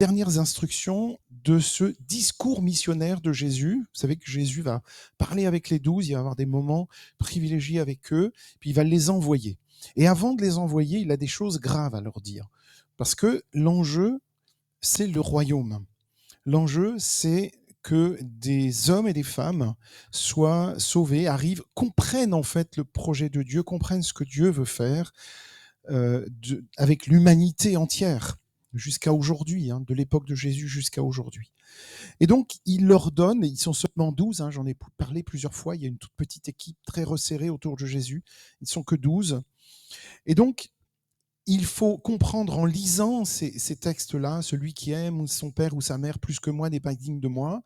dernières instructions de ce discours missionnaire de Jésus. Vous savez que Jésus va parler avec les 12, il va avoir des moments privilégiés avec eux, puis il va les envoyer. Et avant de les envoyer, il a des choses graves à leur dire. Parce que l'enjeu, c'est le royaume. L'enjeu, c'est que des hommes et des femmes soient sauvés, arrivent, comprennent en fait le projet de Dieu, comprennent ce que Dieu veut faire avec l'humanité entière jusqu'à aujourd'hui, de l'époque de Jésus jusqu'à aujourd'hui. Et donc, il leur donne, et ils sont seulement 12, j'en ai parlé plusieurs fois, il y a une toute petite équipe très resserrée autour de Jésus, ils ne sont que 12. Et donc, il faut comprendre en lisant ces textes-là, celui qui aime son père ou sa mère plus que moi n'est pas digne de moi,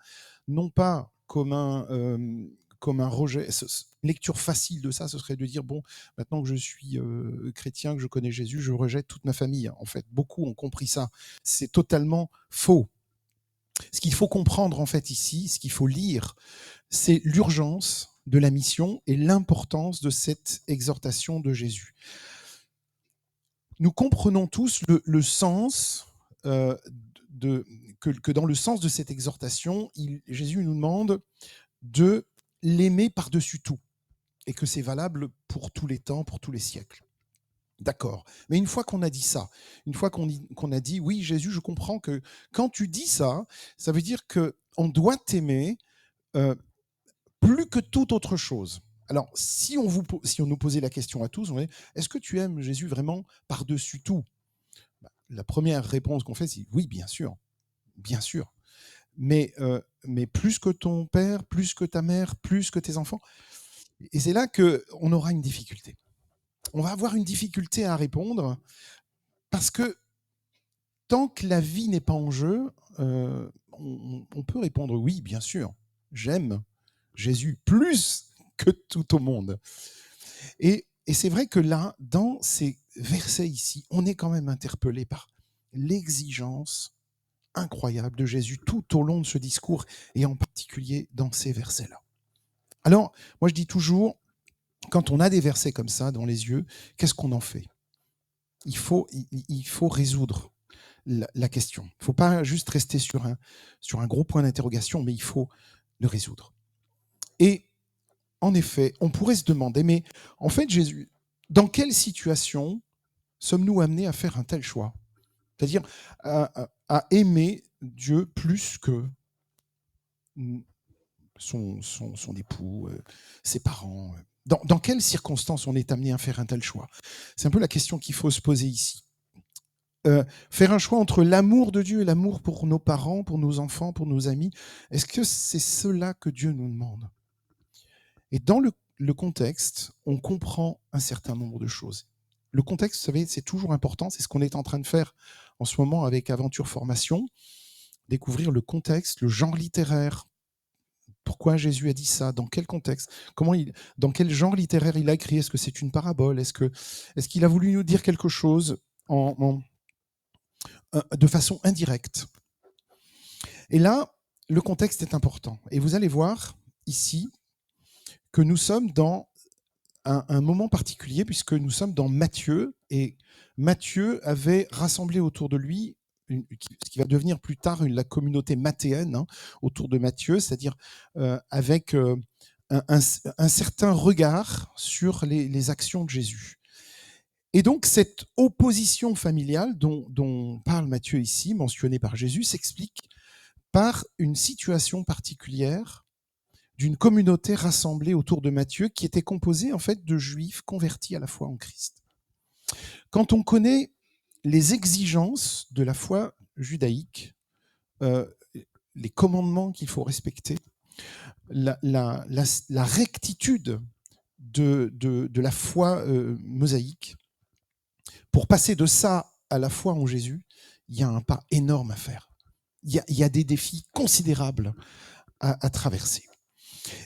non pas comme un rejet. Une lecture facile de ça, ce serait de dire, bon, maintenant que je suis chrétien, que je connais Jésus, je rejette toute ma famille. En fait, beaucoup ont compris ça. C'est totalement faux. Ce qu'il faut comprendre en fait ici, ce qu'il faut lire, c'est l'urgence de la mission et l'importance de cette exhortation de Jésus. Nous comprenons tous le sens que dans le sens de cette exhortation, Jésus nous demande de l'aimer par-dessus tout et que c'est valable pour tous les temps, pour tous les siècles. D'accord. Mais une fois qu'on a dit ça, une fois qu'on a dit, oui, Jésus, je comprends que quand tu dis ça, ça veut dire qu'on doit t'aimer plus que toute autre chose. Alors, si on nous posait la question à tous, on est, est-ce que tu aimes Jésus vraiment par-dessus tout ? La première réponse qu'on fait, c'est oui, bien sûr, bien sûr. Mais plus que ton père, plus que ta mère, plus que tes enfants. Et c'est là qu'on aura une difficulté. On va avoir une difficulté à répondre parce que tant que la vie n'est pas en jeu, on peut répondre oui, bien sûr, j'aime Jésus plus que tout au monde. Et c'est vrai que là, dans ces versets ici, on est quand même interpellé par l'exigence incroyable de Jésus tout au long de ce discours, et en particulier dans ces versets-là. Alors, moi je dis toujours, quand on a des versets comme ça dans les yeux, qu'est-ce qu'on en fait ? Il faut résoudre la question. Il ne faut pas juste rester sur un gros point d'interrogation, mais il faut le résoudre. Et en effet, on pourrait se demander, mais en fait, Jésus, dans quelle situation sommes-nous amenés à faire un tel choix ? C'est-à-dire à aimer Dieu plus que son époux, ses parents. Dans quelles circonstances on est amené à faire un tel choix ? C'est un peu la question qu'il faut se poser ici. Faire un choix entre l'amour de Dieu et l'amour pour nos parents, pour nos enfants, pour nos amis, est-ce que c'est cela que Dieu nous demande ? Et dans le contexte, on comprend un certain nombre de choses. Le contexte, vous savez, c'est toujours important, c'est ce qu'on est en train de faire en ce moment avec Aventure Formation, découvrir le contexte, le genre littéraire. Pourquoi Jésus a dit ça ? Dans quel contexte ? Dans quel genre littéraire il a écrit ? Est-ce que c'est une parabole ? Est-ce qu'il a voulu nous dire quelque chose de façon indirecte ? Et là, le contexte est important. Et vous allez voir ici que nous sommes dans un moment particulier, puisque nous sommes dans Matthieu, et Matthieu avait rassemblé autour de lui ce qui va devenir plus tard la communauté mathéenne autour de Matthieu, c'est-à-dire avec un certain regard sur les actions de Jésus. Et donc cette opposition familiale dont parle Matthieu ici, mentionnée par Jésus, s'explique par une situation particulière d'une communauté rassemblée autour de Matthieu qui était composée en fait de juifs convertis à la foi en Christ. Quand on connaît les exigences de la foi judaïque, les commandements qu'il faut respecter, la rectitude de la foi mosaïque, pour passer de ça à la foi en Jésus, il y a un pas énorme à faire. Il y a des défis considérables à traverser.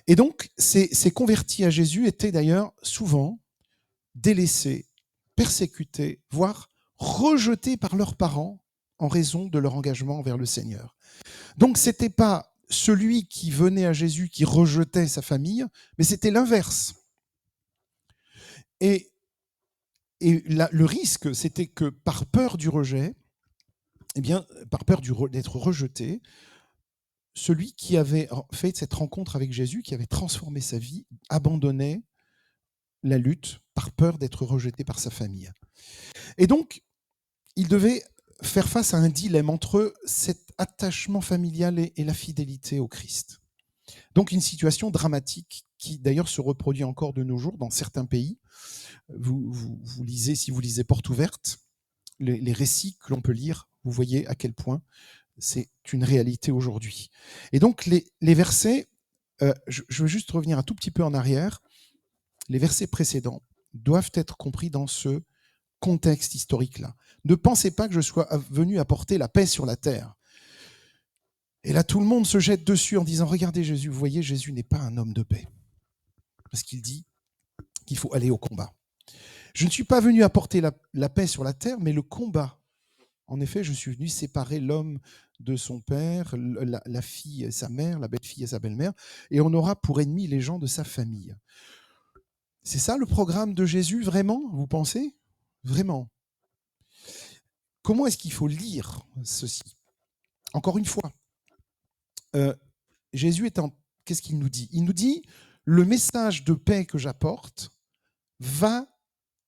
Et donc, ces convertis à Jésus étaient d'ailleurs souvent délaissés, persécutés, voire rejetés par leurs parents en raison de leur engagement envers le Seigneur. Donc, ce n'était pas celui qui venait à Jésus qui rejetait sa famille, mais c'était l'inverse. Et le risque, c'était que par peur du rejet, eh bien, par peur d'être rejeté, celui qui avait fait cette rencontre avec Jésus, qui avait transformé sa vie, abandonnait la lutte par peur d'être rejeté par sa famille. Et donc, il devait faire face à un dilemme entre cet attachement familial et la fidélité au Christ. Donc une situation dramatique qui d'ailleurs se reproduit encore de nos jours dans certains pays. Vous lisez, si vous lisez Porte ouverte, les récits que l'on peut lire, vous voyez à quel point c'est une réalité aujourd'hui. Et donc les versets, je veux juste revenir un tout petit peu en arrière, les versets précédents doivent être compris dans ce contexte historique-là. Ne pensez pas que je sois venu apporter la paix sur la terre. Et là, tout le monde se jette dessus en disant, regardez Jésus, vous voyez, Jésus n'est pas un homme de paix. Parce qu'il dit qu'il faut aller au combat. Je ne suis pas venu apporter la paix sur la terre, mais le combat. En effet, je suis venu séparer l'homme de son père, la fille et sa mère, la belle-fille et sa belle-mère, et on aura pour ennemis les gens de sa famille. C'est ça le programme de Jésus, vraiment, vous pensez ? Vraiment. Comment est-ce qu'il faut lire ceci ? Encore une fois, Jésus qu'est-ce qu'il nous dit ? Il nous dit, le message de paix que j'apporte va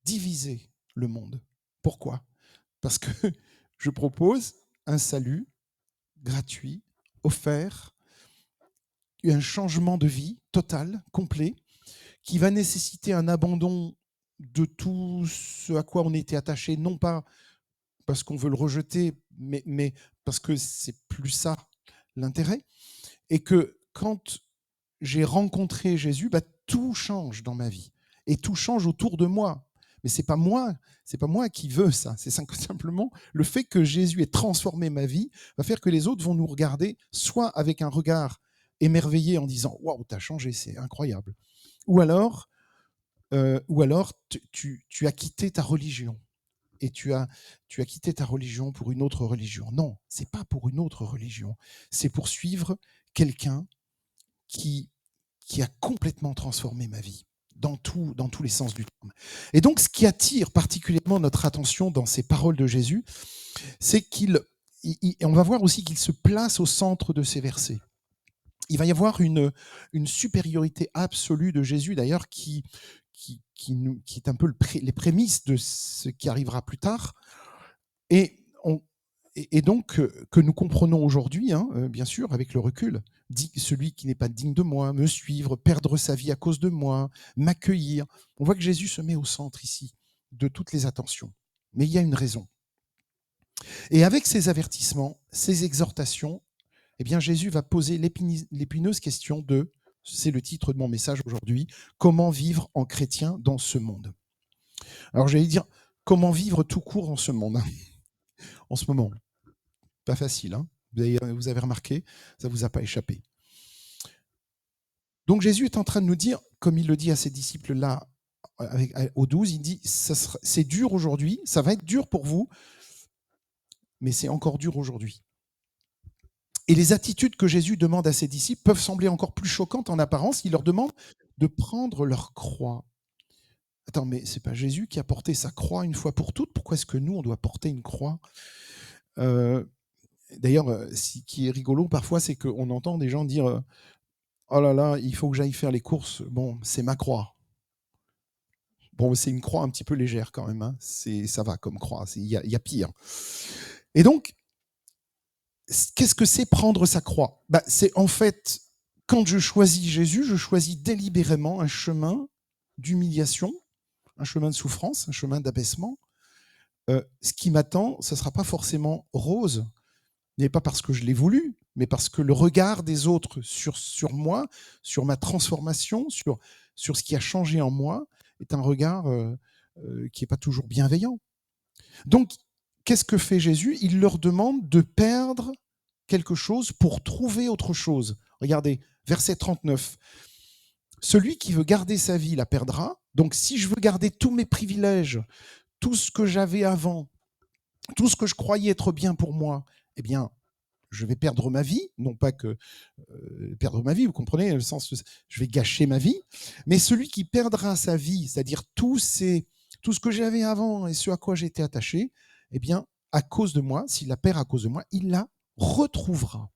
diviser le monde. Pourquoi ? Parce que je propose un salut gratuit, offert, un changement de vie total, complet, qui va nécessiter un abandon de tout ce à quoi on était attaché, non pas parce qu'on veut le rejeter, mais parce que c'est plus ça l'intérêt. Et que quand j'ai rencontré Jésus, tout change dans ma vie. Et tout change autour de moi. Mais c'est pas moi qui veux ça. C'est simplement le fait que Jésus ait transformé ma vie va faire que les autres vont nous regarder, soit avec un regard émerveillé en disant « Waouh, t'as changé, c'est incroyable ». Ou alors tu as quitté ta religion. Et tu as quitté ta religion pour une autre religion. Non, c'est pas pour une autre religion. C'est pour suivre quelqu'un qui a complètement transformé ma vie, dans tous les sens du terme. Et donc, ce qui attire particulièrement notre attention dans ces paroles de Jésus, c'est on va voir aussi qu'il se place au centre de ces versets. Il va y avoir une supériorité absolue de Jésus, d'ailleurs, qui est un peu les prémices de ce qui arrivera plus tard. Et donc, que nous comprenons aujourd'hui, bien sûr, avec le recul, celui qui n'est pas digne de moi, me suivre, perdre sa vie à cause de moi, m'accueillir. On voit que Jésus se met au centre ici de toutes les attentions. Mais il y a une raison. Et avec ces avertissements, ces exhortations, eh bien, Jésus va poser l'épineuse question de, c'est le titre de mon message aujourd'hui, comment vivre en chrétien dans ce monde. Alors, j'allais dire, comment vivre tout court en ce monde, en ce moment. Pas facile, hein. Vous avez remarqué, ça ne vous a pas échappé. Donc Jésus est en train de nous dire, comme il le dit à ses disciples là, aux 12, il dit, c'est dur aujourd'hui, ça va être dur pour vous, mais c'est encore dur aujourd'hui. Et les attitudes que Jésus demande à ses disciples peuvent sembler encore plus choquantes en apparence. Il leur demande de prendre leur croix. Attends, mais c'est pas Jésus qui a porté sa croix une fois pour toutes ? Pourquoi est-ce que nous, on doit porter une croix ? D'ailleurs, ce qui est rigolo parfois, c'est qu'on entend des gens dire « Oh là là, il faut que j'aille faire les courses. Bon, c'est ma croix. » Bon, c'est une croix un petit peu légère quand même. Hein. Ça va comme croix, il y a pire. Et donc, qu'est-ce que c'est prendre sa croix ? C'est en fait, quand je choisis Jésus, je choisis délibérément un chemin d'humiliation, un chemin de souffrance, un chemin d'abaissement. Ce qui m'attend, ce ne sera pas forcément rose, mais pas parce que je l'ai voulu, mais parce que le regard des autres sur moi, sur ma transformation, sur ce qui a changé en moi, est un regard qui n'est pas toujours bienveillant. Donc, qu'est-ce que fait Jésus ? Il leur demande de perdre quelque chose pour trouver autre chose. Regardez, verset 39. Celui qui veut garder sa vie la perdra. Donc, si je veux garder tous mes privilèges, tout ce que j'avais avant, tout ce que je croyais être bien pour moi, eh bien, je vais perdre ma vie, non pas que perdre ma vie, vous comprenez, le sens, je vais gâcher ma vie, mais celui qui perdra sa vie, c'est-à-dire tout ce que j'avais avant et ce à quoi j'étais attaché, eh bien, à cause de moi, s'il la perd à cause de moi, il la retrouvera.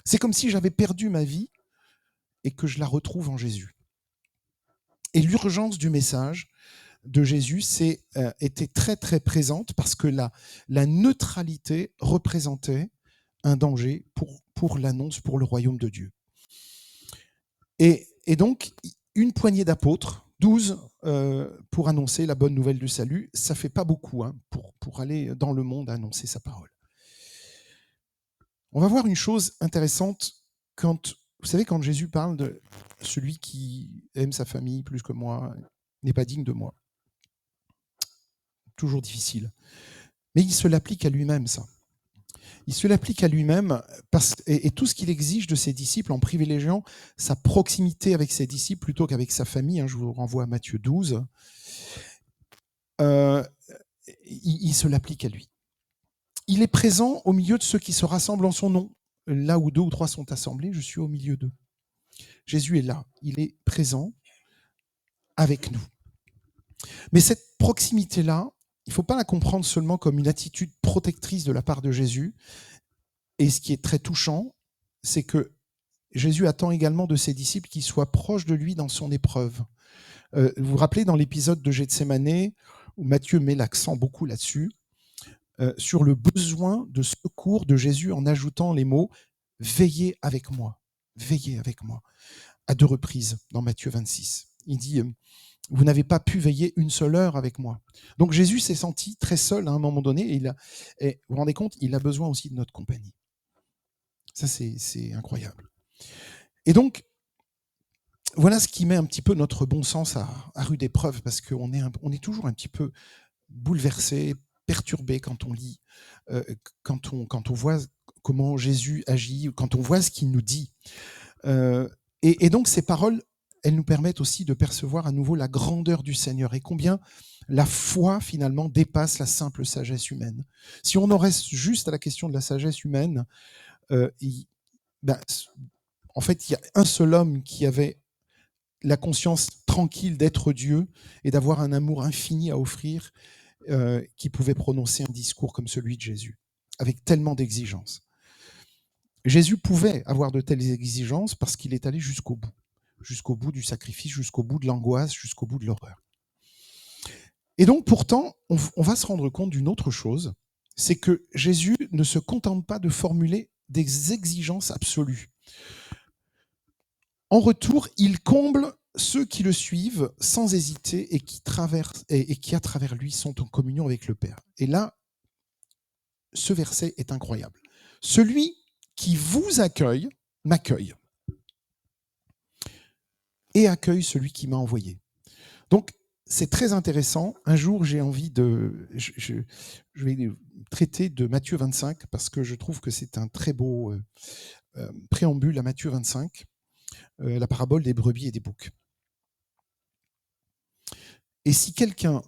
C'est comme si j'avais perdu ma vie et que je la retrouve en Jésus. Et l'urgence du message de Jésus était très très présente parce que la neutralité représentait un danger pour l'annonce, pour le royaume de Dieu. Et donc, une poignée d'apôtres, 12, pour annoncer la bonne nouvelle du salut, ça ne fait pas beaucoup pour aller dans le monde annoncer sa parole. On va voir une chose intéressante vous savez, quand Jésus parle de celui qui aime sa famille plus que moi n'est pas digne de moi. Toujours difficile. Mais il se l'applique à lui-même, ça. Il se l'applique à lui-même et tout ce qu'il exige de ses disciples en privilégiant sa proximité avec ses disciples plutôt qu'avec sa famille. Je vous renvoie à Matthieu 12. Il se l'applique à lui. Il est présent au milieu de ceux qui se rassemblent en son nom. Là où 2 ou 3 sont assemblés, je suis au milieu d'eux. Jésus est là. Il est présent avec nous. Mais cette proximité-là, il ne faut pas la comprendre seulement comme une attitude protectrice de la part de Jésus. Et ce qui est très touchant, c'est que Jésus attend également de ses disciples qu'ils soient proches de lui dans son épreuve. Vous vous rappelez dans l'épisode de Gethsémanée, où Matthieu met l'accent beaucoup là-dessus, sur le besoin de secours de Jésus en ajoutant les mots « veillez avec moi », à 2 reprises dans Matthieu 26. Il dit « vous n'avez pas pu veiller une seule heure avec moi ». Donc Jésus s'est senti très seul à un moment donné, et vous vous rendez compte, il a besoin aussi de notre compagnie. Ça, c'est incroyable. Et donc, voilà ce qui met un petit peu notre bon sens à rude épreuve, parce qu'on est toujours un petit peu bouleversé, perturbé quand on lit, quand on voit comment Jésus agit, quand on voit ce qu'il nous dit. Et donc, ces paroles, elles nous permettent aussi de percevoir à nouveau la grandeur du Seigneur et combien la foi, finalement, dépasse la simple sagesse humaine. Si on en reste juste à la question de la sagesse humaine, en fait, il y a un seul homme qui avait la conscience tranquille d'être Dieu et d'avoir un amour infini à offrir, qui pouvait prononcer un discours comme celui de Jésus, avec tellement d'exigences. Jésus pouvait avoir de telles exigences parce qu'il est allé jusqu'au bout du sacrifice, jusqu'au bout de l'angoisse, jusqu'au bout de l'horreur. Et donc, pourtant, on va se rendre compte d'une autre chose, c'est que Jésus ne se contente pas de formuler des exigences absolues. En retour, il comble ceux qui le suivent sans hésiter et qui, à travers lui, sont en communion avec le Père. Et là, ce verset est incroyable. Celui qui vous accueille, m'accueille. Et accueille celui qui m'a envoyé. Donc, c'est très intéressant. Un jour, j'ai envie je vais traiter de Matthieu 25 parce que je trouve que c'est un très beau préambule à Matthieu 25, la parabole des brebis et des boucs. Et si quelqu'un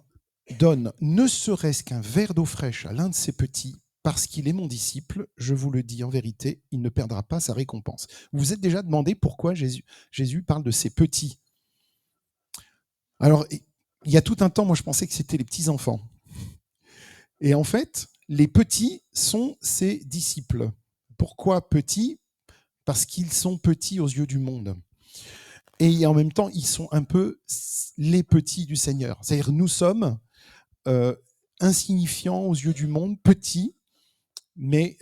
donne ne serait-ce qu'un verre d'eau fraîche à l'un de ses petits, parce qu'il est mon disciple, je vous le dis en vérité, il ne perdra pas sa récompense. Vous vous êtes déjà demandé pourquoi Jésus parle de ses petits. Alors, il y a tout un temps, moi je pensais que c'était les petits-enfants. Et en fait, les petits sont ses disciples. Pourquoi petits ? Parce qu'ils sont petits aux yeux du monde. Et en même temps, ils sont un peu les petits du Seigneur. C'est-à-dire, nous sommes insignifiants aux yeux du monde, petits, mais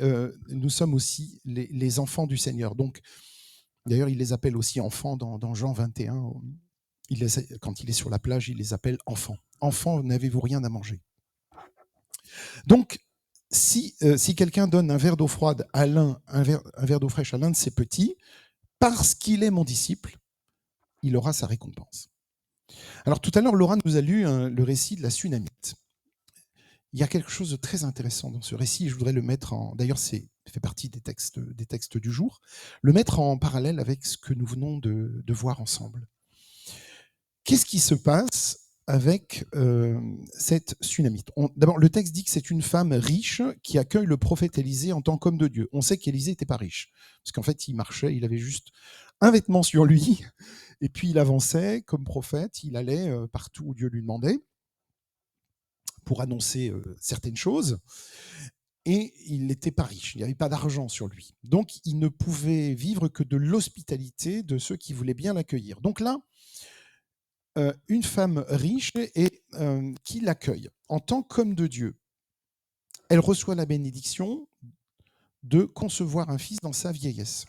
nous sommes aussi les enfants du Seigneur. Donc, d'ailleurs, il les appelle aussi enfants dans Jean 21. Quand il est sur la plage, il les appelle enfants. Enfants, n'avez-vous rien à manger ? Donc, si quelqu'un donne un verre d'eau froide à un verre d'eau fraîche à l'un de ses petits, parce qu'il est mon disciple, il aura sa récompense. Alors tout à l'heure, Laura nous a lu le récit de la Sunamite. Il y a quelque chose de très intéressant dans ce récit, et je voudrais le mettre en... D'ailleurs, ça fait partie des textes du jour, le mettre en parallèle avec ce que nous venons de voir ensemble. Qu'est-ce qui se passe avec cette Sunamite ? D'abord, le texte dit que c'est une femme riche qui accueille le prophète Élisée en tant qu'homme de Dieu. On sait qu'Élisée n'était pas riche, parce qu'en fait, il marchait, il avait juste un vêtement sur lui, et puis il avançait comme prophète, il allait partout où Dieu lui demandait pour annoncer certaines choses. et il n'était pas riche, il n'y avait pas d'argent sur lui. Donc, il ne pouvait vivre que de l'hospitalité de ceux qui voulaient bien l'accueillir. Donc là, une femme riche et qui l'accueille en tant qu'homme de Dieu. Elle reçoit la bénédiction de concevoir un fils dans sa vieillesse.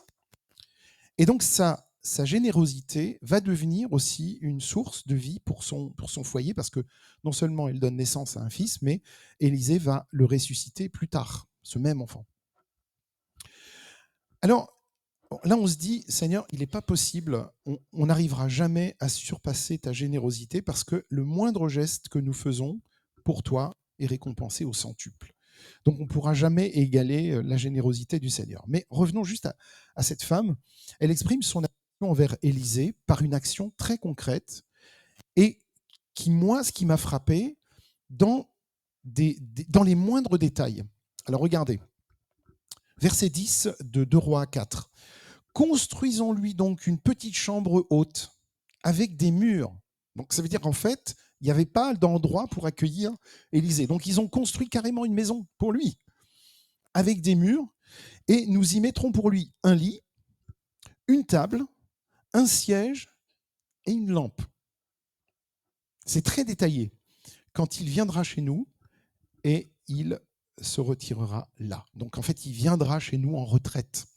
Et donc, sa générosité va devenir aussi une source de vie pour son foyer, parce que non seulement elle donne naissance à un fils, mais Élisée va le ressusciter plus tard, ce même enfant. Alors, là, on se dit, Seigneur, il n'est pas possible, on n'arrivera jamais à surpasser ta générosité, parce que le moindre geste que nous faisons pour toi est récompensé au centuple. Donc, on ne pourra jamais égaler la générosité du Seigneur. Mais revenons juste à cette femme. Elle exprime son action envers Élisée par une action très concrète et qui, moi, ce qui m'a frappé, dans les moindres détails. Alors, regardez. Verset 10 de 2 Rois 4. Construisons-lui donc une petite chambre haute avec des murs. Donc, ça veut dire qu'en fait, il n'y avait pas d'endroit pour accueillir Élisée. Donc, ils ont construit carrément une maison pour lui, avec des murs, et nous y mettrons pour lui un lit, une table, un siège et une lampe. C'est très détaillé. Quand il viendra chez nous, et il se retirera là. Donc, en fait, il viendra chez nous en retraite.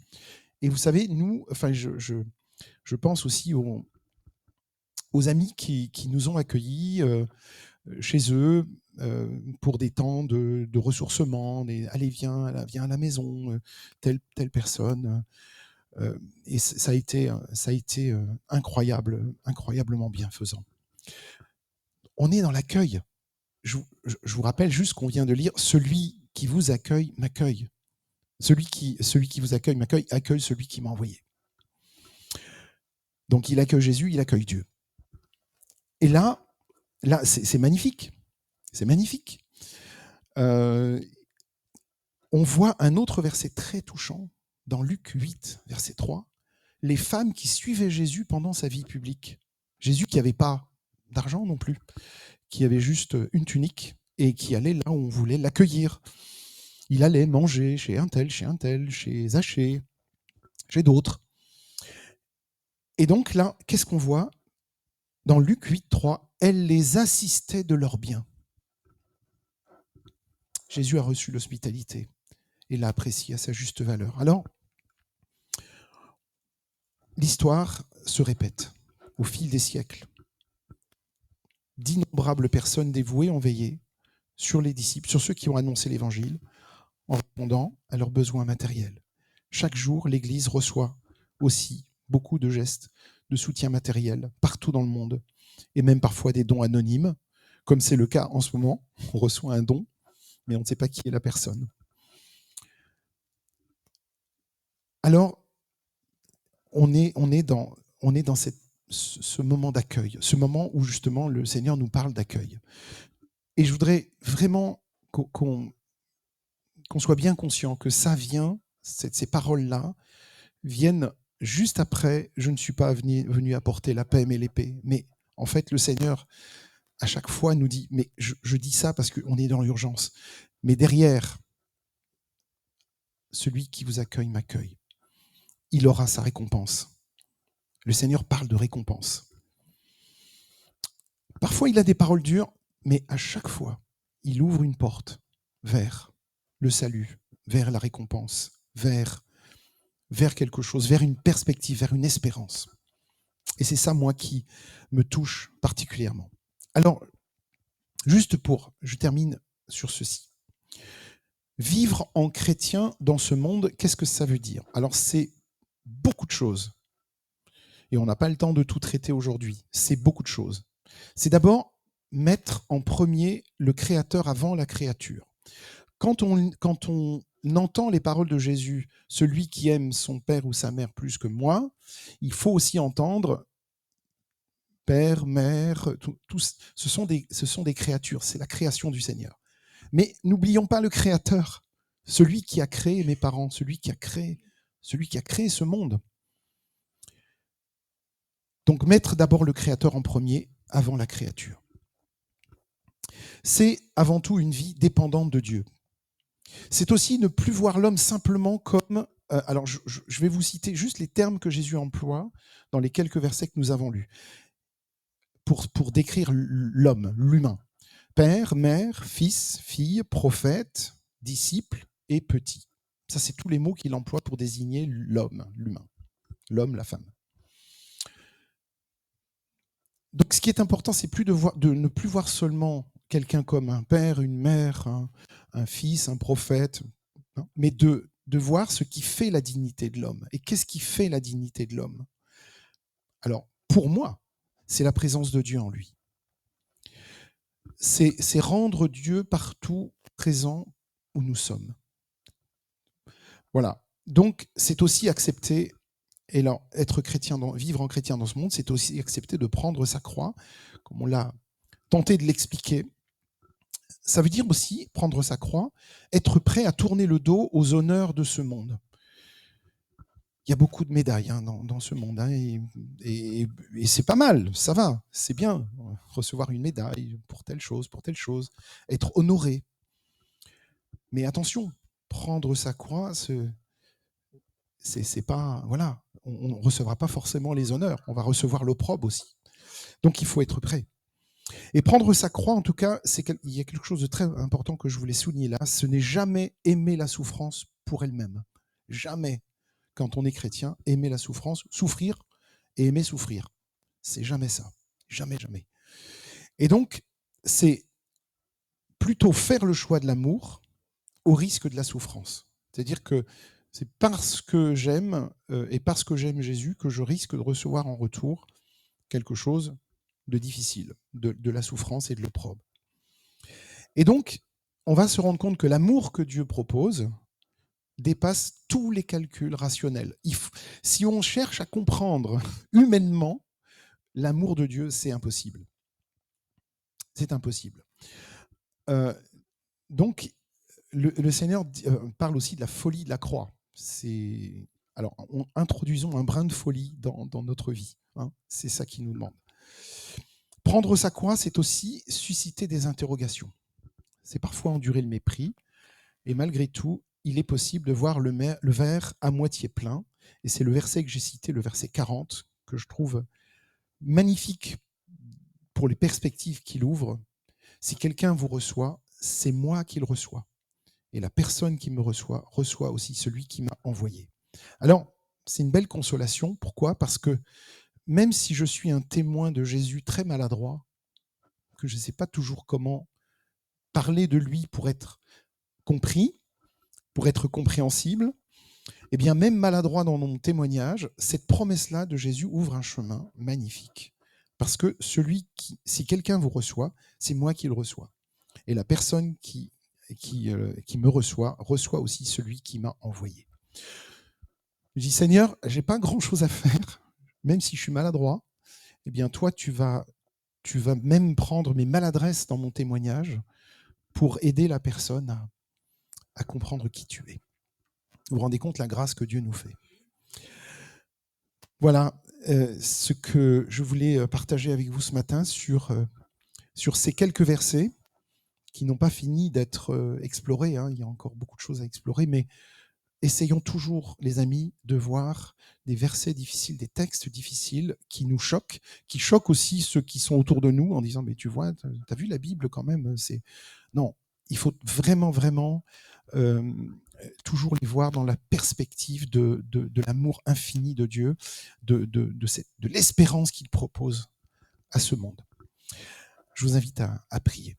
Et vous savez, nous, enfin, je pense aussi aux amis qui nous ont accueillis chez eux pour des temps de ressourcement. Allez, viens à la maison, telle personne. Et ça a été incroyablement bienfaisant. On est dans l'accueil. Je vous rappelle juste qu'on vient de lire « Celui qui vous accueille m'accueille ». Celui qui vous accueille m'accueille, accueille celui qui m'a envoyé. Donc il accueille Jésus, il accueille Dieu. Et là c'est magnifique. C'est magnifique. On voit un autre verset très touchant dans Luc 8, verset 3. Les femmes qui suivaient Jésus pendant sa vie publique. Jésus qui n'avait pas d'argent non plus, qui avait juste une tunique et qui allait là où on voulait l'accueillir. Il allait manger chez un tel, chez Zachée, chez d'autres. Et donc là, qu'est-ce qu'on voit ? Dans Luc 8, 3, elle les assistait de leurs biens. Jésus a reçu l'hospitalité et l'a appréciée à sa juste valeur. Alors, l'histoire se répète au fil des siècles. D'innombrables personnes dévouées ont veillé sur les disciples, sur ceux qui ont annoncé l'Évangile, en répondant à leurs besoins matériels. Chaque jour, l'Église reçoit aussi beaucoup de gestes de soutien matériel partout dans le monde, et même parfois des dons anonymes, comme c'est le cas en ce moment. On reçoit un don, mais on ne sait pas qui est la personne. Alors, on est dans ce moment d'accueil, ce moment où justement le Seigneur nous parle d'accueil. Et je voudrais vraiment qu'on soit bien conscient que ça vient, ces paroles-là, viennent juste après « Je ne suis pas venu apporter la paix mais l'épée ». Mais en fait, le Seigneur, à chaque fois, nous dit « Mais je dis ça parce qu'on est dans l'urgence. Mais derrière, celui qui vous accueille m'accueille. Il aura sa récompense. » Le Seigneur parle de récompense. Parfois, il a des paroles dures, mais à chaque fois, il ouvre une porte vers le salut, vers la récompense, vers quelque chose, vers une perspective, vers une espérance. Et c'est ça, moi, qui me touche particulièrement. Alors, je termine sur ceci. Vivre en chrétien dans ce monde, qu'est-ce que ça veut dire ? Alors, c'est beaucoup de choses. Et on n'a pas le temps de tout traiter aujourd'hui. C'est beaucoup de choses. C'est d'abord mettre en premier le Créateur avant la créature. Quand on entend les paroles de Jésus, celui qui aime son père ou sa mère plus que moi, il faut aussi entendre père, mère, tous, ce sont des créatures, c'est la création du Seigneur. Mais n'oublions pas le Créateur, celui qui a créé mes parents, celui qui a créé ce monde. Donc mettre d'abord le Créateur en premier avant la créature. C'est avant tout une vie dépendante de Dieu. C'est aussi ne plus voir l'homme simplement comme... alors, je vais vous citer juste les termes que Jésus emploie dans les quelques versets que nous avons lus pour décrire l'homme, l'humain. Père, mère, fils, fille, prophète, disciple et petit. Ça, c'est tous les mots qu'il emploie pour désigner l'homme, l'humain. L'homme, la femme. Donc, ce qui est important, c'est de ne plus voir seulement quelqu'un comme un père, une mère, un fils, un prophète, mais de voir ce qui fait la dignité de l'homme. Et qu'est-ce qui fait la dignité de l'homme? Alors, pour moi, c'est la présence de Dieu en lui. C'est rendre Dieu partout présent où nous sommes. Voilà. Donc, c'est aussi accepter, et là, être chrétien, vivre en chrétien dans ce monde, c'est aussi accepter de prendre sa croix, comme on l'a tenté de l'expliquer. Ça veut dire aussi, prendre sa croix, être prêt à tourner le dos aux honneurs de ce monde. Il y a beaucoup de médailles dans ce monde, et c'est pas mal, ça va, c'est bien, recevoir une médaille pour telle chose, être honoré. Mais attention, prendre sa croix, c'est pas... Voilà, on ne recevra pas forcément les honneurs, on va recevoir l'opprobre aussi. Donc il faut être prêt. Et prendre sa croix, en tout cas, il y a quelque chose de très important que je voulais souligner là, ce n'est jamais aimer la souffrance pour elle-même. Jamais, quand on est chrétien, aimer la souffrance, souffrir et aimer souffrir. C'est jamais ça. Jamais, jamais. Et donc, c'est plutôt faire le choix de l'amour au risque de la souffrance. C'est-à-dire que c'est parce que j'aime et parce que j'aime Jésus que je risque de recevoir en retour quelque chose de difficile, de la souffrance et de l'opprobre. Et donc, on va se rendre compte que l'amour que Dieu propose dépasse tous les calculs rationnels. Si on cherche à comprendre humainement l'amour de Dieu, c'est impossible. C'est impossible. Donc, le Seigneur parle aussi de la folie de la croix. Alors, introduisons un brin de folie dans notre vie. C'est ça qu'il nous demande. Prendre sa croix, c'est aussi susciter des interrogations. C'est parfois endurer le mépris, et malgré tout, il est possible de voir le verre à moitié plein. Et c'est le verset que j'ai cité, le verset 40, que je trouve magnifique pour les perspectives qu'il ouvre. Si quelqu'un vous reçoit, c'est moi qui le reçois. Et la personne qui me reçoit aussi celui qui m'a envoyé. Alors, c'est une belle consolation. Pourquoi? Parce que même si je suis un témoin de Jésus très maladroit, que je ne sais pas toujours comment parler de lui pour être compris, pour être compréhensible, eh bien, même maladroit dans mon témoignage, cette promesse-là de Jésus ouvre un chemin magnifique. Parce que si quelqu'un vous reçoit, c'est moi qui le reçois. Et la personne qui me reçoit aussi celui qui m'a envoyé. Je dis, Seigneur, je n'ai pas grand-chose à faire, même si je suis maladroit. Eh bien, toi, tu vas même prendre mes maladresses dans mon témoignage pour aider la personne à comprendre qui tu es. Vous vous rendez compte la grâce que Dieu nous fait. Voilà ce que je voulais partager avec vous ce matin sur ces quelques versets qui n'ont pas fini d'être explorés. Il y a encore beaucoup de choses à explorer, mais essayons toujours, les amis, de voir des versets difficiles, des textes difficiles qui nous choquent, qui choquent aussi ceux qui sont autour de nous en disant « mais tu vois, t'as vu la Bible quand même ?» Non, il faut vraiment, vraiment toujours les voir dans la perspective de l'amour infini de Dieu, de l'espérance qu'il propose à ce monde. Je vous invite à prier.